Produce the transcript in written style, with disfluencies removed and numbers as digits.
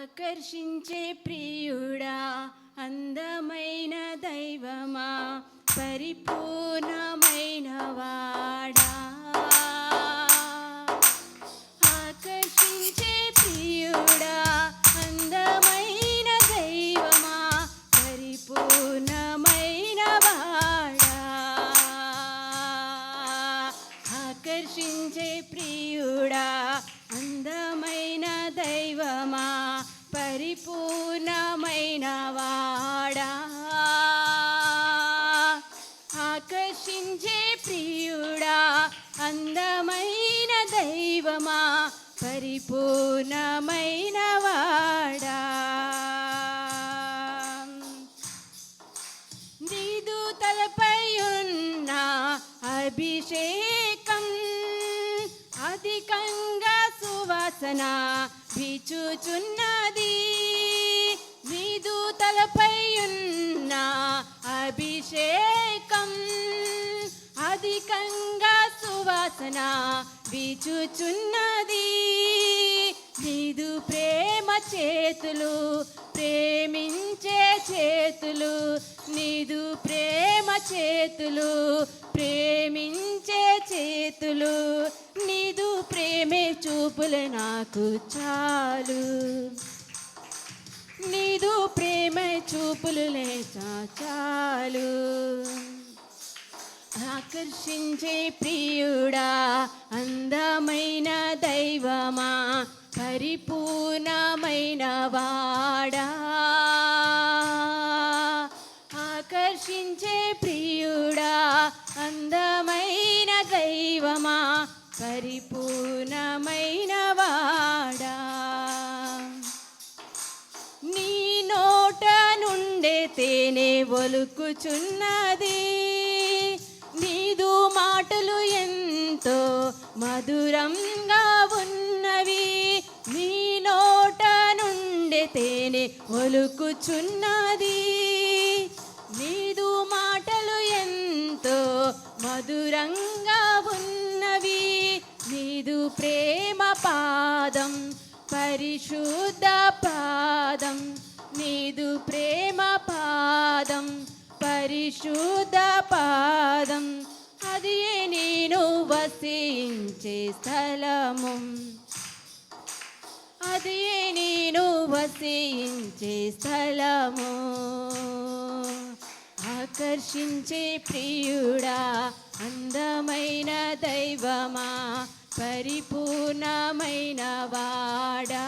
ఆకర్షించే ప్రియుడా, అందమైన దైవమా, పరిపూర్ణమైన వాడా. ఆకర్షించే ప్రియుడా, అందమైన దైవమా, పరిపూర్ణమైన వాడా. ఆకర్షించే ప్రియుడా, అందమైన దైవమా, పరిపూర్ణమైన వాడా. ఆకర్షించే ప్రియుడా, అందమైన దైవమా, పరిపూర్ణమైన వాడా. నీదు తలపై ఉన్న అభిషేకం అధికంగా సువాసన వీచుచున్నది. నీదు తలపై ఉన్న అభిషేకం అధికంగా సువాసన వీచుచున్నది. నీదు ప్రేమ చేతులు ప్రేమించే చేతులు, నీదు ప్రేమ చేతులు ప్రేమించే చేతులు, నీదు ప్రేమే చూపులే నాకు చాలు. నీదు ప్రేమ చూపులులే చాలు. ఆకర్షించే ప్రియుడా, అందమైన దైవమా, పరిపూర్ణమైన వాడా. ఆకర్షించే ప్రియుడా, అందమైన దైవమా, పరిపూర్ణమైన వాడా. నీ నోట నుండే తేనె ఒలుకుచున్నది. నీదు మాటలు ఎంతో మధురంగా ఉన్నవి. నీ నోట నుండే తేనె ఒలుకుచున్నది. నీదు మాటలు ఎంతో మధురంగా ఉన్నవి. నీదు ప్రేమ పాదం పరిశుద్ధ పాదం, నీదు ప్రేమ పాదం పరిశుద్ధ పాదం, అది నేను వసించే స్థలము, అది నేను వసించే స్థలము. ఆకర్షించే ప్రియుడా, అందమైన దైవమా, పరిపూర్ణమైన వాడా.